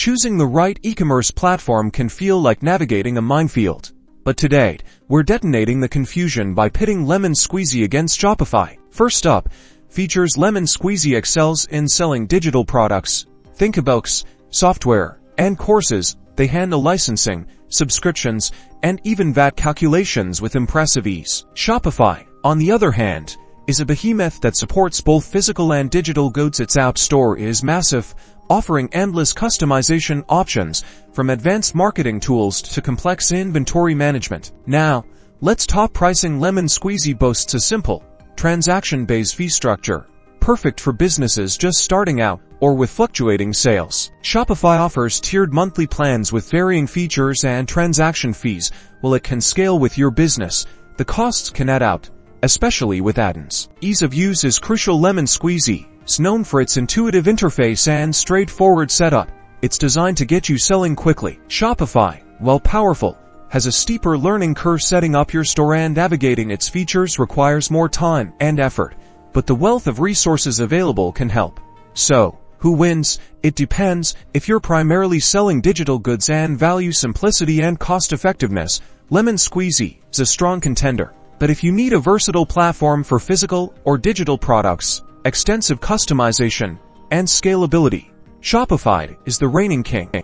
Choosing the right e-commerce platform can feel like navigating a minefield. But today, we're detonating the confusion by pitting Lemon Squeezy against Shopify. First up, features Lemon Squeezy excels in selling digital products. Think books, software, and courses. They handle licensing, subscriptions, and even VAT calculations with impressive ease. Shopify, on the other hand, is a behemoth that supports both physical and digital goods. Its app store is massive, offering endless customization options, from advanced marketing tools to complex inventory management. Now, let's talk pricing. Lemon Squeezy boasts a simple, transaction-based fee structure, perfect for businesses just starting out or with fluctuating sales. Shopify offers tiered monthly plans with varying features and transaction fees. While it can scale with your business, the costs can add up, especially with add-ins. Ease of use is crucial. Lemon Squeezy is known for its intuitive interface and straightforward setup. It's designed to get you selling quickly. Shopify, while powerful, has a steeper learning curve. Setting up your store and navigating its features requires more time and effort, but the wealth of resources available can help. So, who wins? It depends. If you're primarily selling digital goods and value simplicity and cost-effectiveness, Lemon Squeezy is a strong contender. But if you need a versatile platform for physical or digital products, extensive customization, and scalability, Shopify is the reigning king.